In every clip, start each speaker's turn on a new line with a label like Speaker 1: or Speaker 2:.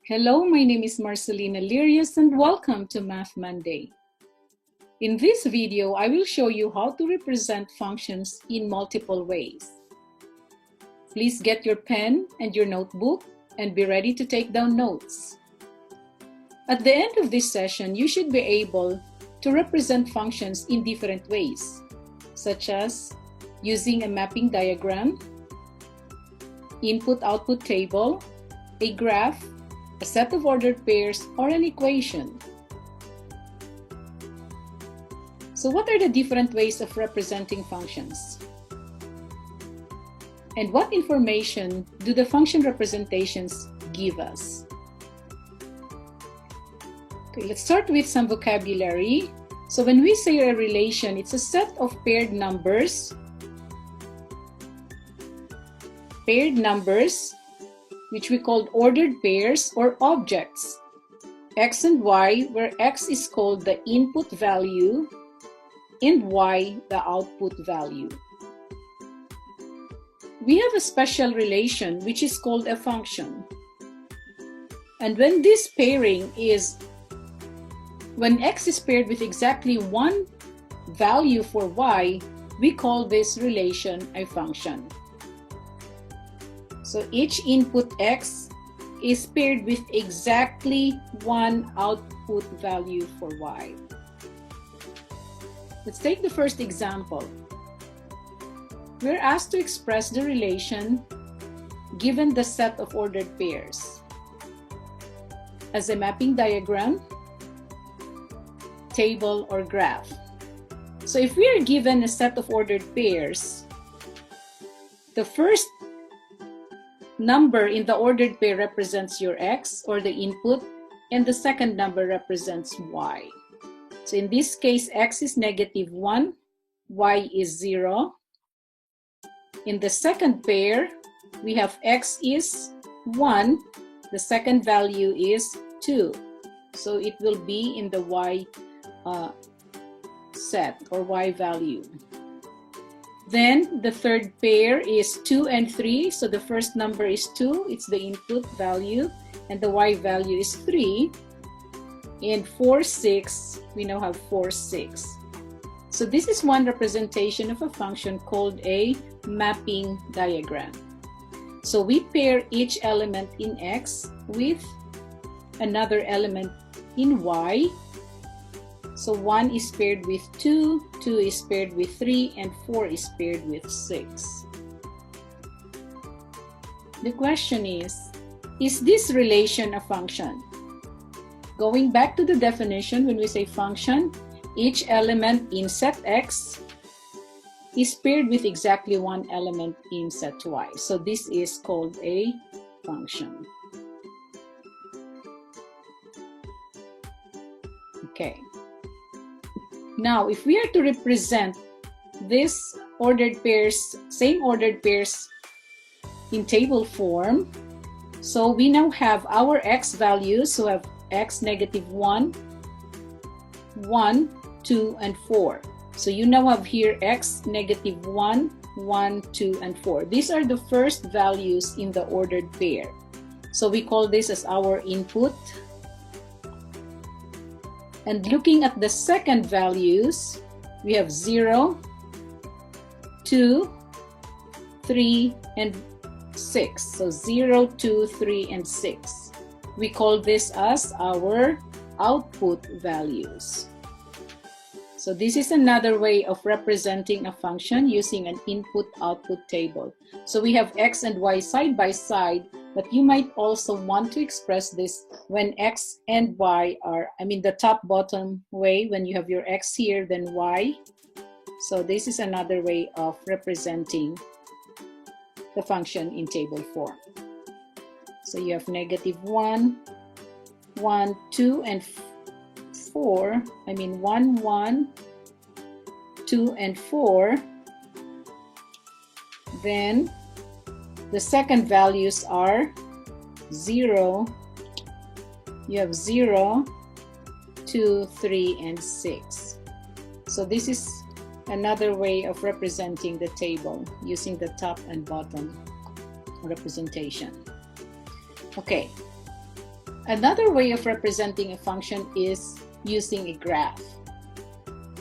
Speaker 1: Hello, my name is Marcelina Lirius and welcome to Math Monday. In this video, I will show you how to represent functions in multiple ways. Please get your pen and your notebook and be ready to take down notes. At the end of this session, you should be able to represent functions in different ways, such as using a mapping diagram, input-output table, a graph, a set of ordered pairs, or an equation. So what are the different ways of representing functions? And what information do the function representations give us? Okay, let's start with some vocabulary. So when we say a relation, it's a set of paired numbers which we call ordered pairs or objects, x and y, where x is called the input value and y the output value. We have a special relation which is called a function. And when this pairing is, when x is paired with exactly one value for y, we call this relation a function. So each input x is paired with exactly one output value for y. Let's take the first example. We're asked to express the relation given the set of ordered pairs as a mapping diagram, table, or graph. So if we are given a set of ordered pairs, the first number in the ordered pair represents your x, or the input, and the second number represents y. So in this case, x is -1, y is 0. In the second pair, we have x is 1, the second value is 2. So it will be in the y set or y value. Then the third pair is 2 and 3. So the first number is 2, it's the input value, and the y value is 3. And 4, 6, we now have 4, 6. So this is one representation of a function called a mapping diagram. So we pair each element in x with another element in y. So 1 is paired with 2, 2 is paired with 3, and 4 is paired with 6. The question is this relation a function? Going back to the definition, when we say function, each element in set x is paired with exactly one element in set y. So this is called a function. Okay. Now, if we are to represent this ordered pairs, same ordered pairs in table form, so we now have our x values, so have x -1, 1, 2, and 4. So you now have here x -1, 1, 2, and 4. These are the first values in the ordered pair. So we call this as our input. And looking at the second values, we have 0, 2, 3, and 6. So 0, 2, 3, and 6. We call this as our output values. So this is another way of representing a function using an input-output table. So we have x and y side by side, but you might also want to express this when x and y are, the top-bottom way, when you have your x here, then y. So this is another way of representing the function in table form. So you have -1, 1, 2, and 4, 1, 1, 2, and 4. Then the second values are 0, you have 0, 2, 3, and 6. So this is another way of representing the table using the top and bottom representation. Okay, Another way of representing a function is using a graph.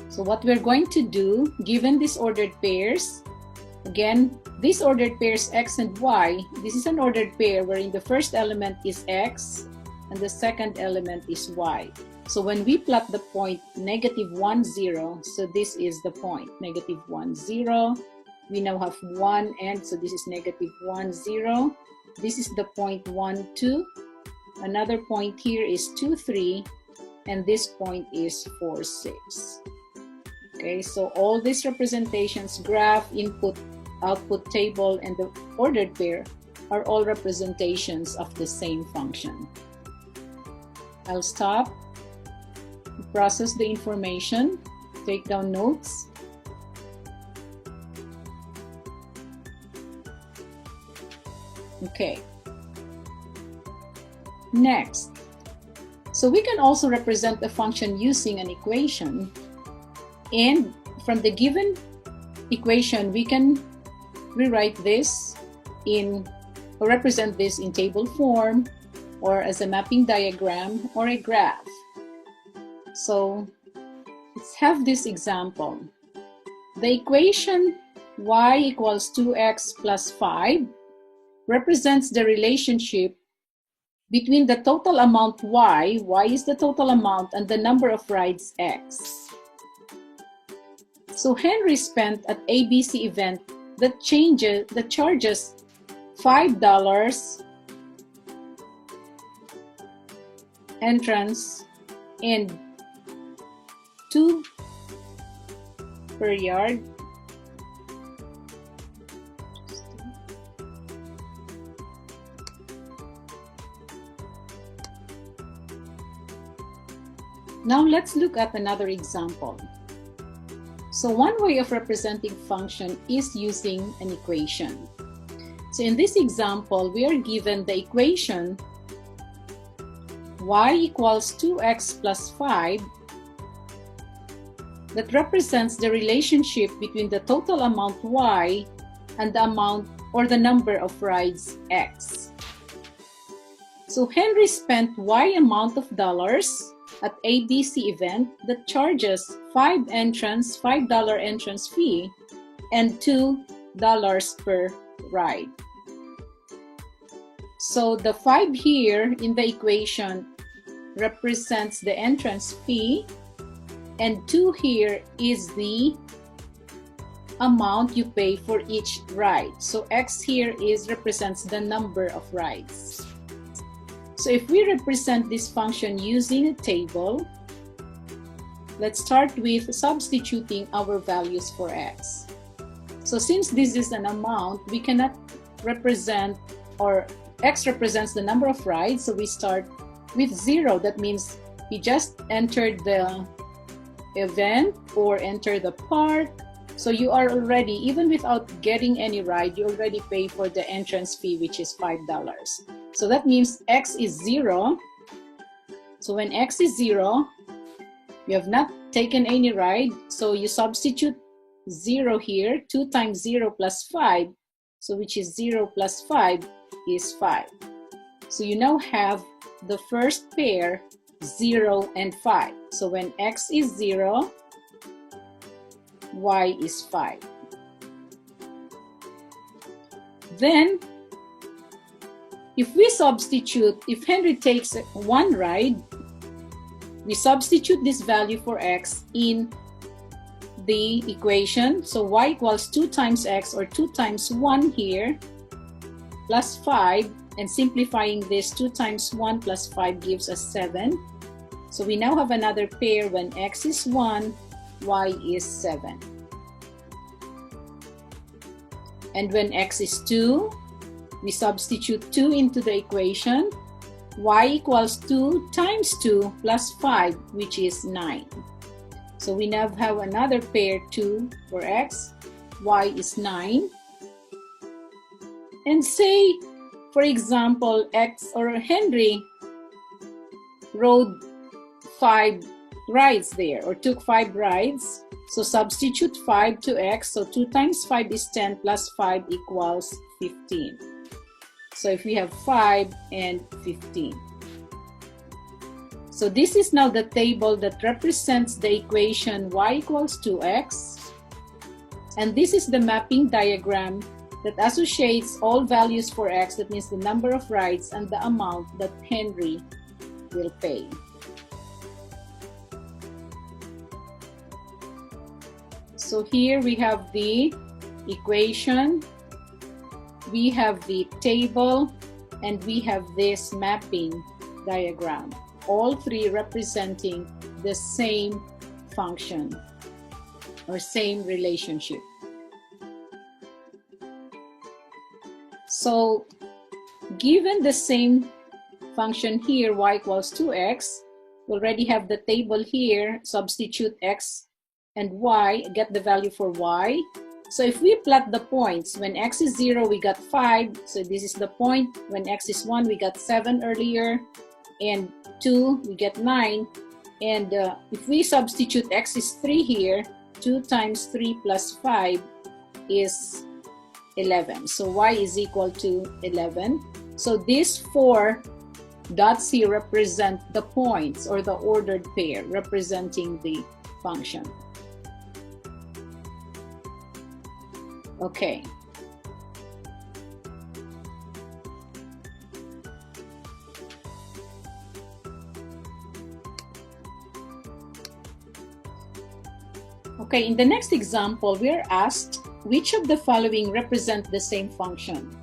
Speaker 1: So what we're going to do, given these ordered pairs, again, these ordered pairs x and y, this is an ordered pair wherein the first element is x and the second element is y. So when we plot the point -1, 0, so this is the point, -1, 0. We now have one end, so this is -1, 0. This is the point 1, 2. Another point here is 2, 3. And this point is 4, 6. Okay, so all these representations, graph, input, output table, and the ordered pair are all representations of the same function. I'll stop, process the information, take down notes. Okay. Next, so we can also represent a function using an equation, and from the given equation we can rewrite this in or represent this in table form or as a mapping diagram or a graph. So let's have this example. The equation y equals 2x plus 5 represents the relationship between the total amount y is the total amount, and the number of rides x. So Henry spent at ABC event that charges $5 entrance and 2 per yard. Now let's look at another example. So one way of representing function is using an equation. So in this example, we are given the equation y equals 2x plus 5 that represents the relationship between the total amount y and the amount or the number of rides x. So Henry spent y amount of dollars at ABC event that charges $5 entrance fee and $2 per ride. So the 5 here in the equation represents the entrance fee, and 2 here is the amount you pay for each ride. So x here represents the number of rides. So if we represent this function using a table, let's start with substituting our values for x. So since this is an amount, we cannot represent, or x represents the number of rides, so we start with 0. That means we just entered the event or enter the park. So you are already, even without getting any ride, you already pay for the entrance fee, which is $5. So that means x is 0. So when x is 0, you have not taken any ride, so you substitute 0 here. 2 times 0 plus 5, so which is 0 plus 5 is 5. So you now have the first pair, 0 and 5. So when x is 0, y is 5. Then if we substitute, if Henry takes 1 ride, we substitute this value for x in the equation. So y equals 2 times x, or 2 times 1 here, plus 5, and simplifying this, 2 times 1 plus 5 gives us 7. So we now have another pair when x is 1, y is 7. And when x is 2, we substitute 2 into the equation. Y equals 2 times 2 plus 5, which is 9. So we now have another pair, 2 for x, y is 9. And say, for example, x or Henry rode 5 rides there, or took 5 rides. So substitute 5 to x, so 2 times 5 is 10 plus 5 equals 15. So if we have 5 and 15. So this is now the table that represents the equation y equals 2x. And this is the mapping diagram that associates all values for x, that means the number of rides and the amount that Henry will pay. So here we have the equation, we have the table, and we have this mapping diagram. All three representing the same function or same relationship. So given the same function here, y equals 2x, we already have the table here, substitute x and y, get the value for y. So if we plot the points, when x is 0, we got 5. So this is the point. When x is 1, we got 7 earlier. And 2, we get 9. And if we substitute x is 3 here, 2 times 3 plus 5 is 11. So y is equal to 11. So these 4 dots here represent the points or the ordered pair representing the function. Okay. Okay, in the next example, we are asked which of the following represent the same function.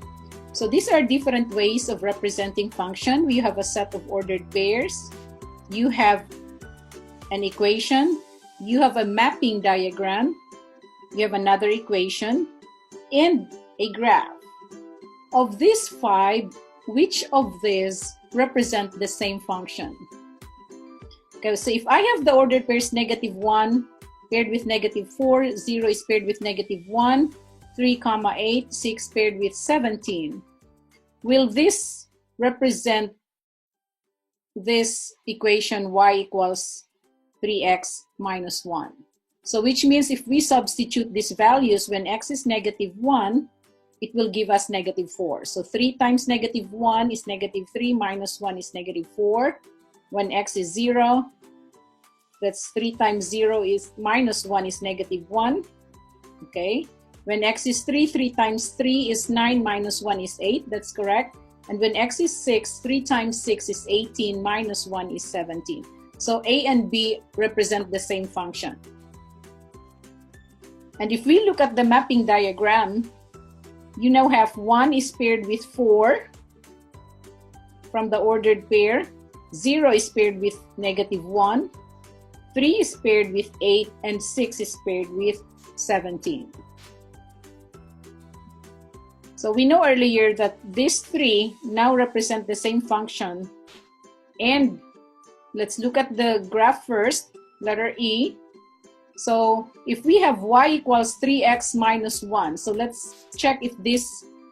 Speaker 1: So these are different ways of representing function. We have a set of ordered pairs. You have an equation. You have a mapping diagram. You have another equation and a graph. Of these 5, which of these represent the same function? Okay, so if I have the ordered pairs -1 paired with -4, 0 is paired with -1, 3, 8, 6 paired with 17, will this represent this equation y equals 3x minus 1? So which means if we substitute these values when x is -1, it will give us -4. So 3 times -1 is -3, minus 1 is -4. When x is 0, that's 3 times 0 is minus 1 is -1. Okay. When x is 3, 3 times 3 is 9, minus 1 is 8. That's correct. And when x is 6, 3 times 6 is 18, minus 1 is 17. So A and B represent the same function. And if we look at the mapping diagram, you now have 1 is paired with 4 from the ordered pair, 0 is paired with -1, 3 is paired with 8, and 6 is paired with 17. So we know earlier that these 3 now represent the same function. And let's look at the graph first, letter E. So if we have y equals 3x minus 1, so let's check if this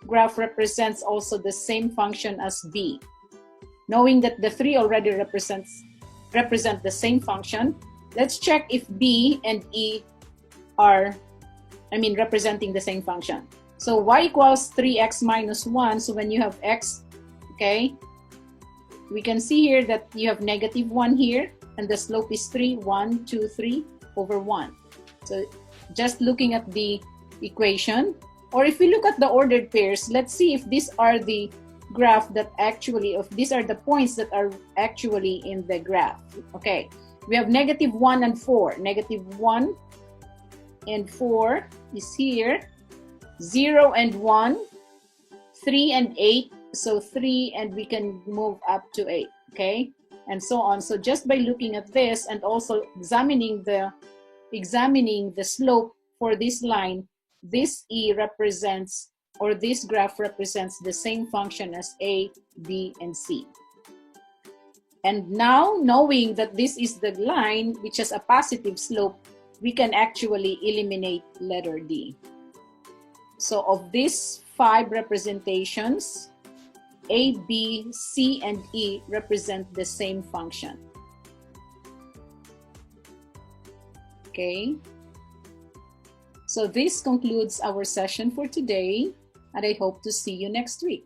Speaker 1: graph represents also the same function as B. Knowing that the 3 already represent the same function, let's check if B and E are, representing the same function. So y equals 3x minus 1, so when you have x, okay, we can see here that you have -1 here, and the slope is 3, 1, 2, 3 over 1. So just looking at the equation, or if we look at the ordered pairs, let's see if these are the graph that actually, if these are the points that are actually in the graph. Okay, we have -1 and 4. -1 and 4 is here. 0 and 1, 3 and 8, so 3, and we can move up to 8, okay, and so on. So just by looking at this and also examining the slope for this line, this E represents, or this graph represents the same function as A, B, and C. And now, knowing that this is the line which has a positive slope, we can actually eliminate letter D. So of these 5 representations, A, B, C, and E represent the same function. Okay. So this concludes our session for today, and I hope to see you next week.